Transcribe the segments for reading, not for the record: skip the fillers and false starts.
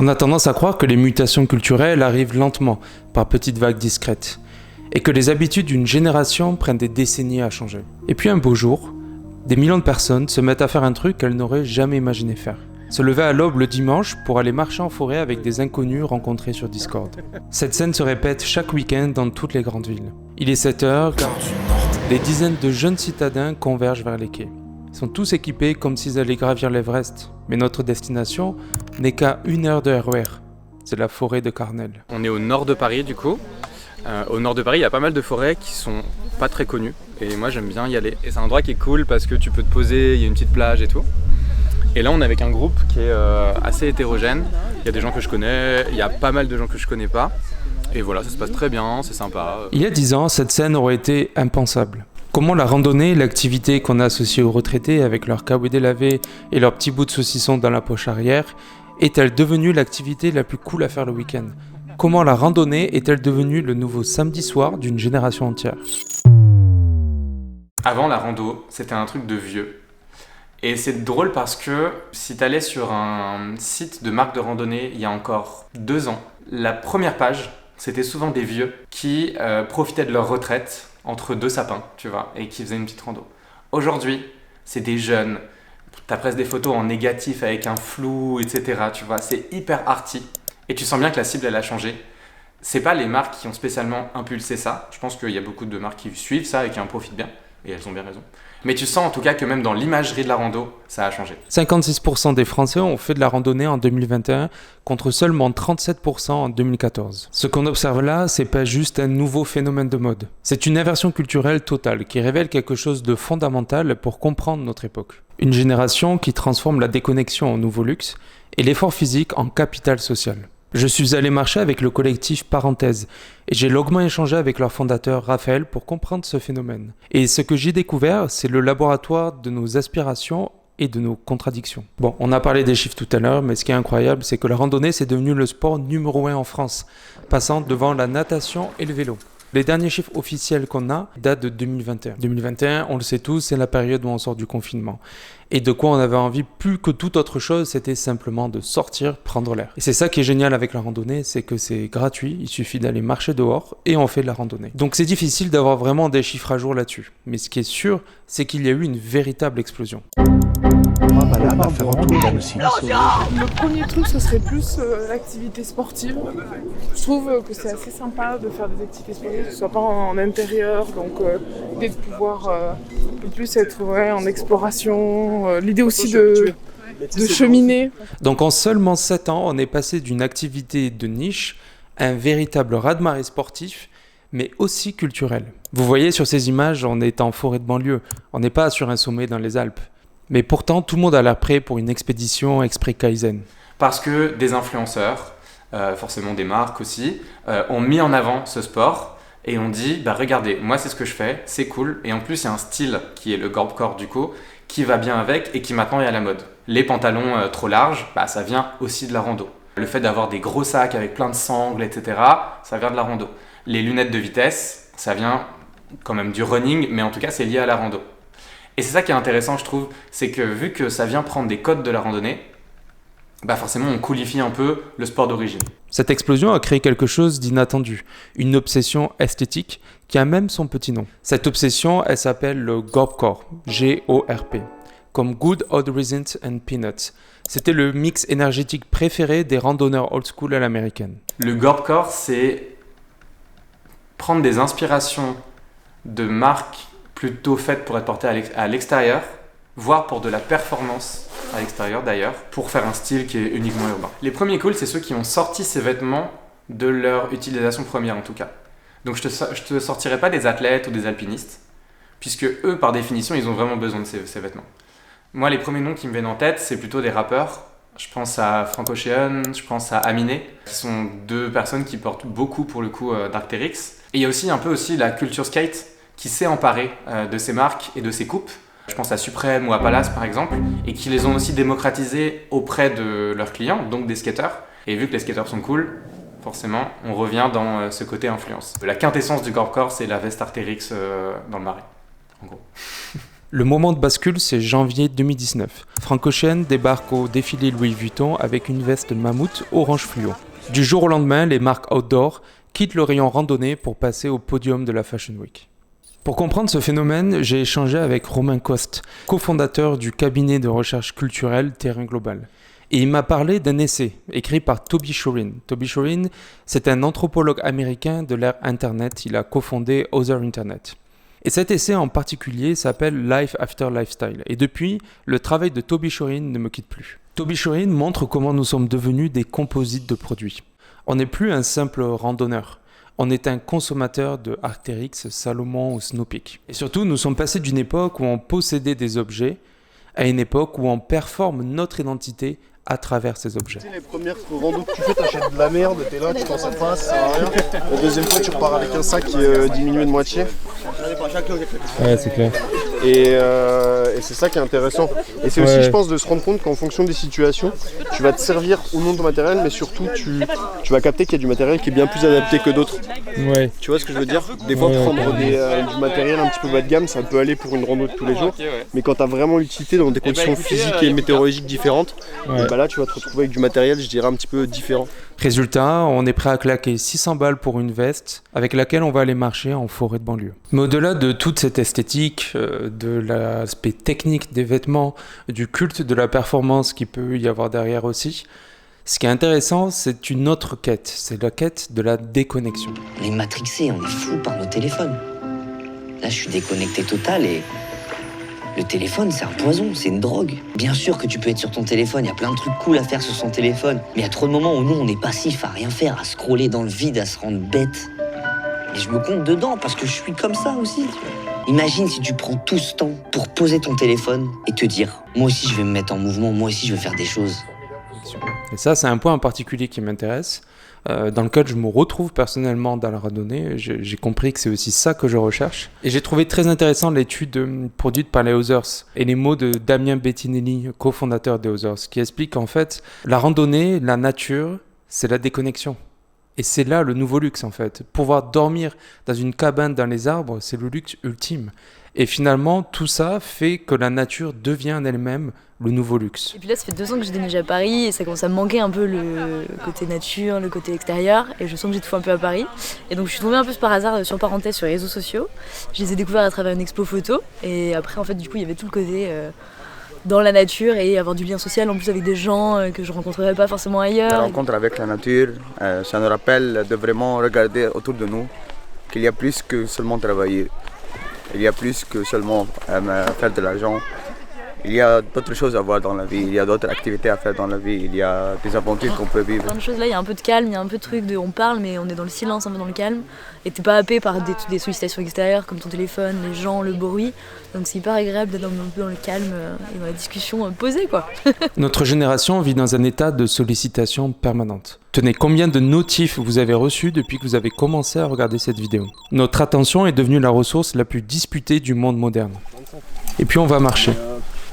On a tendance à croire que les mutations culturelles arrivent lentement, par petites vagues discrètes, et que les habitudes d'une génération prennent des décennies à changer. Et puis un beau jour, des millions de personnes se mettent à faire un truc qu'elles n'auraient jamais imaginé faire. Se lever à l'aube le dimanche pour aller marcher en forêt avec des inconnus rencontrés sur Discord. Cette scène se répète chaque week-end dans toutes les grandes villes. Il est 7h, des dizaines de jeunes citadins convergent vers les quais. Ils sont tous équipés comme s'ils allaient gravir l'Everest. Mais notre destination n'est qu'à 1 heure de RER. C'est la forêt de Carnel. On est au nord de Paris du coup. Au nord de Paris, il y a pas mal de forêts qui sont pas très connues. Et moi j'aime bien y aller. Et c'est un endroit qui est cool parce que tu peux te poser, il y a une petite plage et tout. Et là on est avec un groupe qui est assez hétérogène. Il y a des gens que je connais, il y a pas mal de gens que je connais pas. Et voilà, ça se passe très bien, c'est sympa. Il y a 10 ans, cette scène aurait été impensable. Comment la randonnée, l'activité qu'on a associée aux retraités avec leur caouet délavé et leurs petits bouts de saucisson dans la poche arrière, est-elle devenue l'activité la plus cool à faire le week-end ? Comment la randonnée est-elle devenue le nouveau samedi soir d'une génération entière ? Avant la rando, c'était un truc de vieux. Et c'est drôle parce que si t'allais sur un site de marque de randonnée il y a encore 2 ans, la première page, c'était souvent des vieux qui profitaient de leur retraite entre 2 sapins, tu vois, et qui faisaient une petite rando. Aujourd'hui, c'est des jeunes, t'as presque des photos en négatif avec un flou, etc., tu vois, c'est hyper arty. Et tu sens bien que la cible, elle a changé. C'est pas les marques qui ont spécialement impulsé ça. Je pense qu'il y a beaucoup de marques qui suivent ça et qui en profitent bien. Et elles ont bien raison. Mais tu sens en tout cas que même dans l'imagerie de la rando, ça a changé. 56% des Français ont fait de la randonnée en 2021 contre seulement 37% en 2014. Ce qu'on observe là, c'est pas juste un nouveau phénomène de mode. C'est une inversion culturelle totale qui révèle quelque chose de fondamental pour comprendre notre époque. Une génération qui transforme la déconnexion en nouveau luxe et l'effort physique en capital social. Je suis allé marcher avec le collectif Parenthèse et j'ai longuement échangé avec leur fondateur Raphaël pour comprendre ce phénomène. Et ce que j'ai découvert, c'est le laboratoire de nos aspirations et de nos contradictions. Bon, on a parlé des chiffres tout à l'heure, mais ce qui est incroyable, c'est que la randonnée, c'est devenu le sport numéro 1 en France, passant devant la natation et le vélo. Les derniers chiffres officiels qu'on a datent de 2021. 2021, on le sait tous, c'est la période où on sort du confinement. Et de quoi on avait envie plus que toute autre chose, c'était simplement de sortir, prendre l'air. Et c'est ça qui est génial avec la randonnée, c'est que c'est gratuit, il suffit d'aller marcher dehors et on fait de la randonnée. Donc c'est difficile d'avoir vraiment des chiffres à jour là-dessus. Mais ce qui est sûr, c'est qu'il y a eu une véritable explosion. Là, on va faire un tour dans le site. Le premier truc, ce serait plus l'activité sportive. Je trouve que c'est assez sympa de faire des activités sportives, que ce soit pas en intérieur, donc l'idée de pouvoir un peu plus être en exploration, l'idée aussi de cheminer. Donc en seulement 7 ans, on est passé d'une activité de niche à un véritable raz-de-marée sportif, mais aussi culturel. Vous voyez sur ces images, on est en forêt de banlieue, on n'est pas sur un sommet dans les Alpes. Mais pourtant, tout le monde a l'air prêt pour une expédition exprès Kaizen. Parce que des influenceurs, forcément des marques aussi, ont mis en avant ce sport et ont dit bah regardez, moi c'est ce que je fais, c'est cool. Et en plus, il y a un style qui est le Gorpcore du coup, qui va bien avec et qui maintenant est à la mode. Les pantalons trop larges, bah, ça vient aussi de la rando. Le fait d'avoir des gros sacs avec plein de sangles, etc., ça vient de la rando. Les lunettes de vitesse, ça vient quand même du running, mais en tout cas c'est lié à la rando. Et c'est ça qui est intéressant, je trouve, c'est que vu que ça vient prendre des codes de la randonnée, bah forcément on coolifie un peu le sport d'origine. Cette explosion a créé quelque chose d'inattendu, une obsession esthétique qui a même son petit nom. Cette obsession, elle s'appelle le Gorpcore, G-O-R-P, comme Good Old Raisins and Peanuts. C'était le mix énergétique préféré des randonneurs old school à l'américaine. Le Gorpcore, c'est prendre des inspirations de marques plutôt faites pour être portées à l'extérieur, voire pour de la performance à l'extérieur d'ailleurs, pour faire un style qui est uniquement urbain. Les premiers cools, c'est ceux qui ont sorti ces vêtements de leur utilisation première en tout cas. Donc je te sortirai pas des athlètes ou des alpinistes, puisque eux, par définition, ils ont vraiment besoin de ces vêtements. Moi, les premiers noms qui me viennent en tête, c'est plutôt des rappeurs. Je pense à Frank Ocean, je pense à Aminé, qui sont 2 personnes qui portent beaucoup pour le coup d'Arc'teryx. Et il y a aussi un peu aussi la culture skate, qui s'est emparé de ces marques et de ces coupes. Je pense à Supreme ou à Palace par exemple, et qui les ont aussi démocratisées auprès de leurs clients, donc des skateurs. Et vu que les skateurs sont cool, forcément, on revient dans ce côté influence. La quintessence du Gorpcore, c'est la veste Arc'teryx dans le marais, en gros. Le moment de bascule, c'est janvier 2019. Franck Ocean débarque au défilé Louis Vuitton avec une veste mammouth orange fluo. Du jour au lendemain, les marques outdoor quittent le rayon randonnée pour passer au podium de la Fashion Week. Pour comprendre ce phénomène, j'ai échangé avec Romain Coste, cofondateur du cabinet de recherche culturelle Terrain Global. Et il m'a parlé d'un essai écrit par Toby Shorin. Toby Shorin, c'est un anthropologue américain de l'ère Internet. Il a cofondé Other Internet. Et cet essai en particulier s'appelle Life After Lifestyle. Et depuis, le travail de Toby Shorin ne me quitte plus. Toby Shorin montre comment nous sommes devenus des composites de produits. On n'est plus un simple randonneur. On est un consommateur de Arc'teryx, Salomon ou Snow Peak. Et surtout, nous sommes passés d'une époque où on possédait des objets à une époque où on performe notre identité à travers ces objets. Les premières randos que tu fais, t'achètes de la merde, t'es là, tu t'en sais pas, ça sert à rien. La deuxième fois, tu repars avec un sac qui est diminué de moitié. Ouais, c'est clair. Et c'est ça qui est intéressant. Et c'est aussi, je pense, de se rendre compte qu'en fonction des situations, tu vas te servir ou non de ton matériel, mais surtout, tu vas capter qu'il y a du matériel qui est bien plus adapté que d'autres. Ouais. Tu vois ce que je veux dire? Des fois, prendre du matériel un petit peu bas de gamme, ça peut aller pour une rando de tous les jours. Mais quand tu as vraiment l'utilité dans des conditions physiques et météorologiques différentes, là, tu vas te retrouver avec du matériel, je dirais, un petit peu différent. Résultat, on est prêt à claquer 600 balles pour une veste avec laquelle on va aller marcher en forêt de banlieue. Mais au-delà de toute cette esthétique, de l'aspect technique des vêtements, du culte de la performance qu'il peut y avoir derrière aussi, ce qui est intéressant, c'est une autre quête. C'est la quête de la déconnexion. On est matrixé, on est fou par nos téléphones. Là, je suis déconnecté total et... Le téléphone, c'est un poison, c'est une drogue. Bien sûr que tu peux être sur ton téléphone, il y a plein de trucs cool à faire sur son téléphone. Mais il y a trop de moments où nous, on est passif à rien faire, à scroller dans le vide, à se rendre bête. Et je me compte dedans parce que je suis comme ça aussi. Imagine si tu prends tout ce temps pour poser ton téléphone et te dire « Moi aussi, je vais me mettre en mouvement, moi aussi, je vais faire des choses. » Et ça, c'est un point en particulier qui m'intéresse, dans lequel je me retrouve personnellement dans la randonnée. J'ai compris que c'est aussi ça que je recherche. Et j'ai trouvé très intéressant l'étude produite par les Others et les mots de Damien Bettinelli, cofondateur des Others, qui explique qu'en fait, la randonnée, la nature, c'est la déconnexion. Et c'est là le nouveau luxe en fait. Pouvoir dormir dans une cabane dans les arbres, c'est le luxe ultime. Et finalement, tout ça fait que la nature devient en elle-même le nouveau luxe. Et puis là, ça fait 2 ans que j'ai déménagé à Paris et ça commence à me manquer un peu le côté nature, le côté extérieur. Et je sens que j'ai tout fait un peu à Paris. Et donc je suis tombée un peu par hasard sur parenthèse sur les réseaux sociaux. Je les ai découverts à travers une expo photo. Et après, en fait, du coup, il y avait tout le côté dans la nature et avoir du lien social en plus avec des gens que je rencontrerais pas forcément ailleurs. La rencontre avec la nature, ça nous rappelle de vraiment regarder autour de nous qu'il y a plus que seulement travailler. Il y a plus que seulement faire de l'argent. Il y a d'autres choses à voir dans la vie, il y a d'autres activités à faire dans la vie, il y a des aventures qu'on peut vivre. Plein de choses là, il y a un peu de calme, il y a un peu de truc on parle mais on est dans le silence, un peu dans le calme. Et t'es pas happé par des sollicitations extérieures comme ton téléphone, les gens, le bruit. Donc c'est hyper agréable d'être un peu dans le calme et dans la discussion posée quoi. Notre génération vit dans un état de sollicitation permanente. Tenez, combien de notifs vous avez reçus depuis que vous avez commencé à regarder cette vidéo? Notre attention est devenue la ressource la plus disputée du monde moderne. Et puis on va marcher.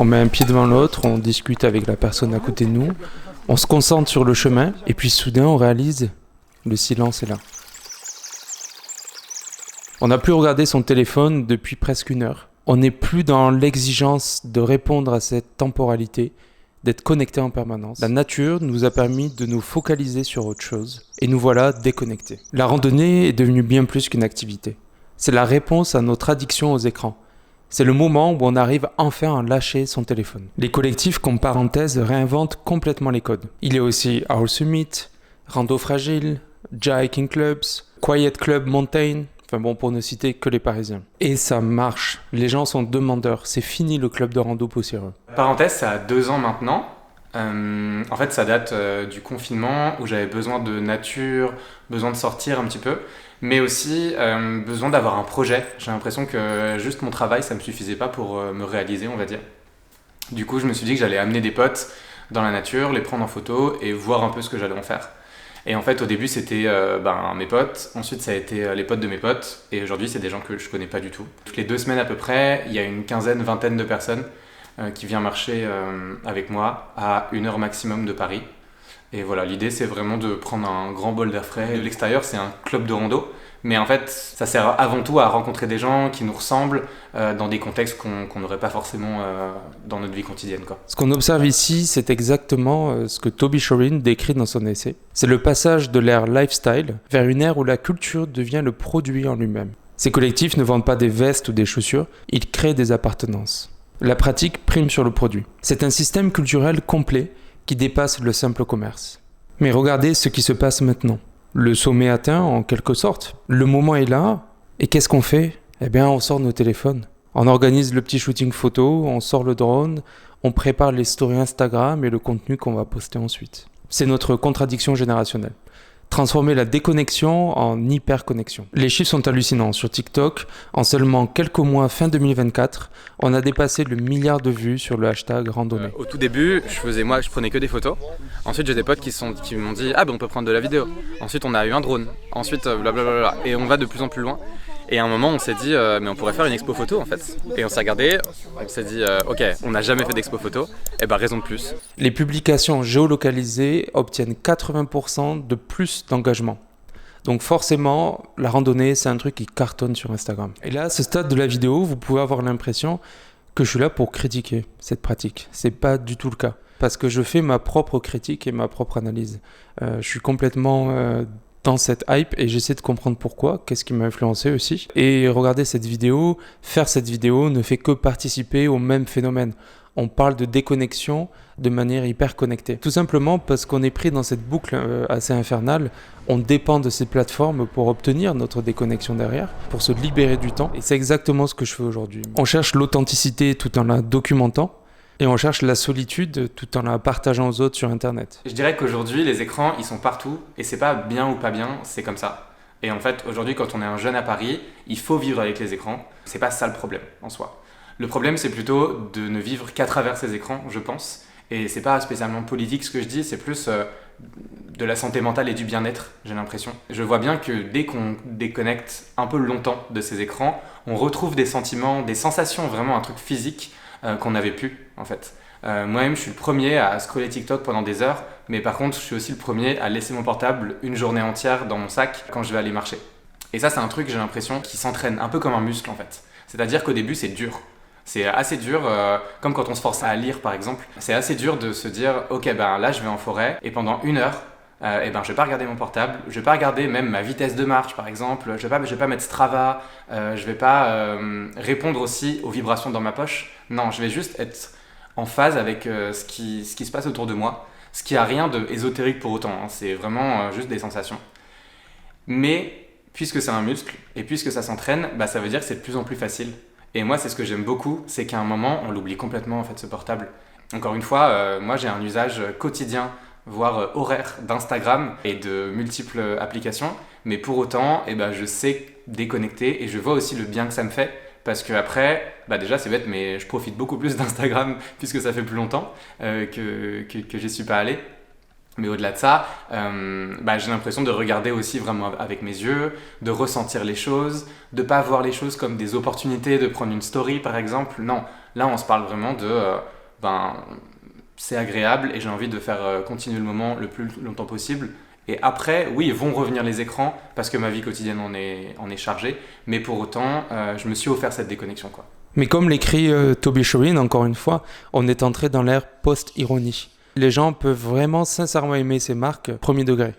On met un pied devant l'autre, on discute avec la personne à côté de nous, on se concentre sur le chemin, et puis soudain on réalise, le silence est là. On n'a plus regardé son téléphone depuis presque 1 heure. On n'est plus dans l'exigence de répondre à cette temporalité, d'être connecté en permanence. La nature nous a permis de nous focaliser sur autre chose, et nous voilà déconnectés. La randonnée est devenue bien plus qu'une activité. C'est la réponse à notre addiction aux écrans. C'est le moment où on arrive enfin à lâcher son téléphone. Les collectifs, comme parenthèse, réinventent complètement les codes. Il y a aussi Our Summit, Rando Fragile, Hiking Clubs, Quiet Club Mountain, enfin bon, pour ne citer que les Parisiens. Et ça marche, les gens sont demandeurs, c'est fini le club de rando poussiéreux. Parenthèse, ça a 2 ans maintenant. En fait, ça date du confinement où j'avais besoin de nature, besoin de sortir un petit peu, mais aussi besoin d'avoir un projet. J'ai l'impression que juste mon travail, ça me suffisait pas pour me réaliser, on va dire. Du coup, je me suis dit que j'allais amener des potes dans la nature, les prendre en photo et voir un peu ce que j'allais en faire. Et en fait, au début, c'était mes potes, ensuite ça a été les potes de mes potes, et aujourd'hui, c'est des gens que je connais pas du tout. Toutes les 2 semaines à peu près, il y a une quinzaine, vingtaine de personnes qui vient marcher avec moi à 1 heure maximum de Paris. Et voilà, l'idée c'est vraiment de prendre un grand bol d'air frais. L'extérieur c'est un club de rando, mais en fait ça sert avant tout à rencontrer des gens qui nous ressemblent dans des contextes qu'on n'aurait pas forcément dans notre vie quotidienne, quoi. Ce qu'on observe ici, c'est exactement ce que Toby Shorin décrit dans son essai. C'est le passage de l'ère lifestyle vers une ère où la culture devient le produit en lui-même. Ces collectifs ne vendent pas des vestes ou des chaussures, ils créent des appartenances. La pratique prime sur le produit. C'est un système culturel complet qui dépasse le simple commerce. Mais regardez ce qui se passe maintenant. Le sommet atteint en quelque sorte. Le moment est là. Et qu'est-ce qu'on fait ? Eh bien, on sort nos téléphones. On organise le petit shooting photo, on sort le drone, on prépare les stories Instagram et le contenu qu'on va poster ensuite. C'est notre contradiction générationnelle. Transformer la déconnexion en hyperconnexion. Les chiffres sont hallucinants. Sur TikTok, en seulement quelques mois, fin 2024, on a dépassé le 1 milliard de vues sur le hashtag randonnée. Au tout début, je prenais que des photos. Ensuite, j'ai des potes qui m'ont dit « Ah ben on peut prendre de la vidéo ». Ensuite, on a eu un drone. Ensuite, blablabla. Et on va de plus en plus loin. Et à un moment, on s'est dit mais on pourrait faire une expo photo en fait. Et on s'est regardé, on s'est dit ok, on n'a jamais fait d'expo photo, et ben raison de plus. Les publications géolocalisées obtiennent 80% de plus d'engagement. Donc forcément, la randonnée, c'est un truc qui cartonne sur Instagram. Et là, à ce stade de la vidéo, vous pouvez avoir l'impression que je suis là pour critiquer cette pratique. C'est pas du tout le cas. Parce que je fais ma propre critique et ma propre analyse. Je suis complètement dans cette hype et j'essaie de comprendre pourquoi, qu'est-ce qui m'a influencé aussi. Et regarder cette vidéo, faire cette vidéo ne fait que participer au même phénomène. On parle de déconnexion de manière hyper connectée. Tout simplement parce qu'on est pris dans cette boucle assez infernale. On dépend de ces plateformes pour obtenir notre déconnexion derrière, pour se libérer du temps. Et c'est exactement ce que je fais aujourd'hui. On cherche l'authenticité tout en la documentant. Et on cherche la solitude tout en la partageant aux autres sur Internet. Je dirais qu'aujourd'hui, les écrans, ils sont partout. Et c'est pas bien ou pas bien, c'est comme ça. Et en fait, aujourd'hui, quand on est un jeune à Paris, il faut vivre avec les écrans. C'est pas ça le problème, en soi. Le problème, c'est plutôt de ne vivre qu'à travers ces écrans, je pense. Et c'est pas spécialement politique ce que je dis, c'est plus de la santé mentale et du bien-être, j'ai l'impression. Je vois bien que dès qu'on déconnecte un peu longtemps de ces écrans, on retrouve des sentiments, des sensations, vraiment un truc physique qu'on n'avait plus en fait. Moi-même je suis le premier à scroller TikTok pendant des heures, mais par contre je suis aussi le premier à laisser mon portable une journée entière dans mon sac quand je vais aller marcher. Et ça c'est un truc, j'ai l'impression, qui s'entraîne un peu comme un muscle en fait. C'est-à-dire qu'au début c'est dur. C'est assez dur, comme quand on se force à lire par exemple. C'est assez dur de se dire ok ben là je vais en forêt et pendant 1 heure et ben je vais pas regarder mon portable, je vais pas regarder même ma vitesse de marche par exemple, je vais pas mettre Strava, je vais pas répondre aussi aux vibrations dans ma poche. Non, je vais juste être en phase avec ce qui se passe autour de moi, ce qui a rien de ésotérique pour autant, hein. C'est vraiment juste des sensations. Mais puisque c'est un muscle et puisque ça s'entraîne, bah ça veut dire que c'est de plus en plus facile. Et moi c'est ce que j'aime beaucoup, c'est qu'à un moment on l'oublie complètement en fait ce portable. Encore une fois, moi j'ai un usage quotidien voire horaire d'Instagram et de multiples applications, mais pour autant je sais déconnecter et je vois aussi le bien que ça me fait, parce que après déjà c'est bête mais je profite beaucoup plus d'Instagram puisque ça fait plus longtemps que j'y suis pas allé. Mais au-delà de ça, j'ai l'impression de regarder aussi vraiment avec mes yeux, de ressentir les choses, de pas voir les choses comme des opportunités de prendre une story par exemple. Non, là on se parle vraiment de c'est agréable et j'ai envie de faire continuer le moment le plus longtemps possible. Et après, oui, vont revenir les écrans parce que ma vie quotidienne en est chargée, mais pour autant, je me suis offert cette déconnexion, quoi. Mais comme l'écrit Toby Shorin, encore une fois, on est entré dans l'ère post-ironie. Les gens peuvent vraiment sincèrement aimer ces marques premier degré.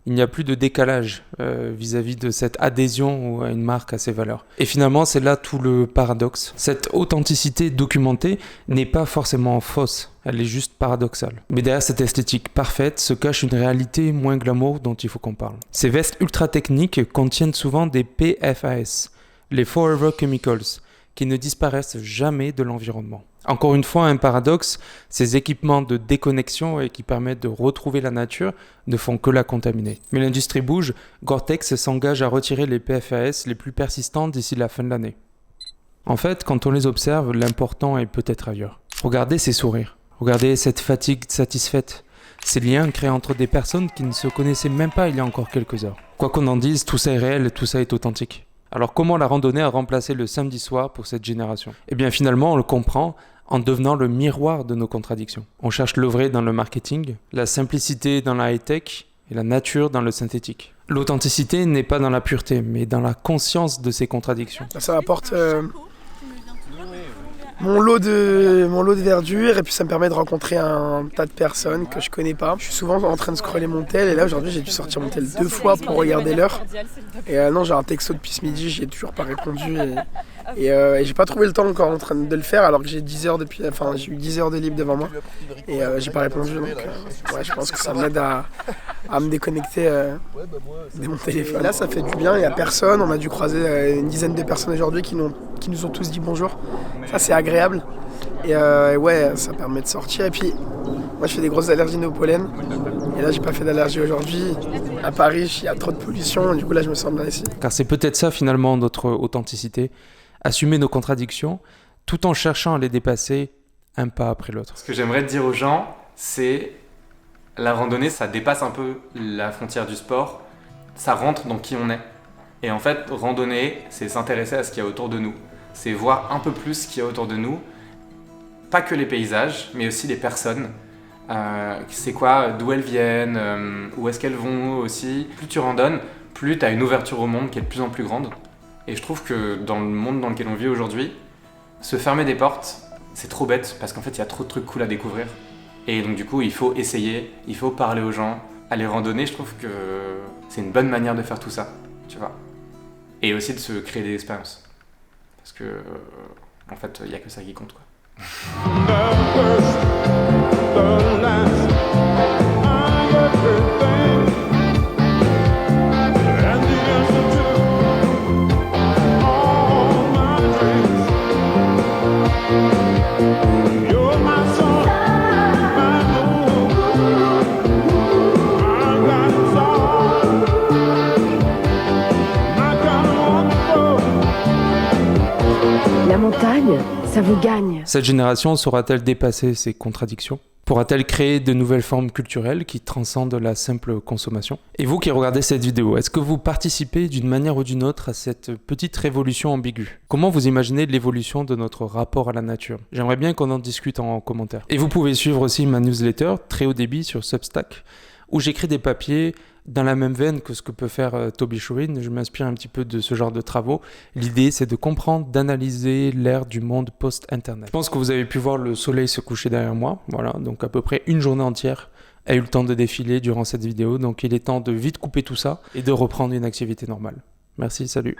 Il n'y a plus de décalage vis-à-vis de cette adhésion à une marque, à ses valeurs. Et finalement, c'est là tout le paradoxe. Cette authenticité documentée n'est pas forcément fausse, elle est juste paradoxale. Mais derrière cette esthétique parfaite se cache une réalité moins glamour dont il faut qu'on parle. Ces vestes ultra techniques contiennent souvent des PFAS, les Forever Chemicals, qui ne disparaissent jamais de l'environnement. Encore une fois, un paradoxe, ces équipements de déconnexion et qui permettent de retrouver la nature ne font que la contaminer. Mais l'industrie bouge, Gore-Tex s'engage à retirer les PFAS les plus persistants d'ici la fin de l'année. En fait, quand on les observe, l'important est peut-être ailleurs. Regardez ces sourires, regardez cette fatigue satisfaite, ces liens créés entre des personnes qui ne se connaissaient même pas il y a encore quelques heures. Quoi qu'on en dise, tout ça est réel, tout ça est authentique. Alors comment la randonnée a remplacé le samedi soir pour cette génération ? Eh bien finalement on le comprend en devenant le miroir de nos contradictions. On cherche le vrai dans le marketing, la simplicité dans la high-tech et la nature dans le synthétique. L'authenticité n'est pas dans la pureté, mais dans la conscience de ces contradictions. Ça apporte mon lot de verdure et puis ça me permet de rencontrer un tas de personnes que je connais pas. Je suis souvent en train de scroller mon tel et là aujourd'hui j'ai dû sortir mon tel 2 fois pour regarder l'heure. Et non, j'ai un texto depuis ce midi, j'y ai toujours pas répondu et j'ai pas trouvé le temps encore en train de le faire alors que j'ai eu 10 heures de libre devant moi et j'ai pas répondu, donc je pense que ça m'aide à me déconnecter de mon téléphone. Là ça fait du bien, il y a personne, on a dû croiser une dizaine de personnes aujourd'hui qui nous ont tous dit bonjour. Ça c'est agréable et ça permet de sortir. Et puis moi je fais des grosses allergies au pollen et là j'ai pas fait d'allergie aujourd'hui. À Paris il y a trop de pollution, du coup là je me sens bien ici. Car c'est peut-être ça finalement notre authenticité, assumer nos contradictions tout en cherchant à les dépasser un pas après l'autre. Ce que j'aimerais dire aux gens, c'est la randonnée, ça dépasse un peu la frontière du sport, ça rentre dans qui on est. Et en fait, randonner, c'est s'intéresser à ce qu'il y a autour de nous. C'est voir un peu plus ce qu'il y a autour de nous, pas que les paysages, mais aussi les personnes. C'est quoi, d'où elles viennent, où est-ce qu'elles vont aussi. Plus tu randonnes, plus tu as une ouverture au monde qui est de plus en plus grande. Et je trouve que dans le monde dans lequel on vit aujourd'hui, se fermer des portes, c'est trop bête parce qu'en fait il y a trop de trucs cool à découvrir. Et donc du coup il faut essayer, il faut parler aux gens, aller randonner, je trouve que c'est une bonne manière de faire tout ça, tu vois. Et aussi de se créer des expériences. Parce que en fait il n'y a que ça qui compte, quoi. La montagne, ça vous gagne. Cette génération saura-t-elle dépasser ces contradictions ? Pourra-t-elle créer de nouvelles formes culturelles qui transcendent la simple consommation ? Et vous qui regardez cette vidéo, est-ce que vous participez d'une manière ou d'une autre à cette petite révolution ambiguë ? Comment vous imaginez l'évolution de notre rapport à la nature ? J'aimerais bien qu'on en discute en commentaire. Et vous pouvez suivre aussi ma newsletter très haut débit sur Substack, où j'écris des papiers dans la même veine que ce que peut faire Toby Shurin. Je m'inspire un petit peu de ce genre de travaux. L'idée, c'est de comprendre, d'analyser l'ère du monde post-internet. Je pense que vous avez pu voir le soleil se coucher derrière moi. Voilà, donc à peu près une journée entière a eu le temps de défiler durant cette vidéo. Donc il est temps de vite couper tout ça et de reprendre une activité normale. Merci, salut.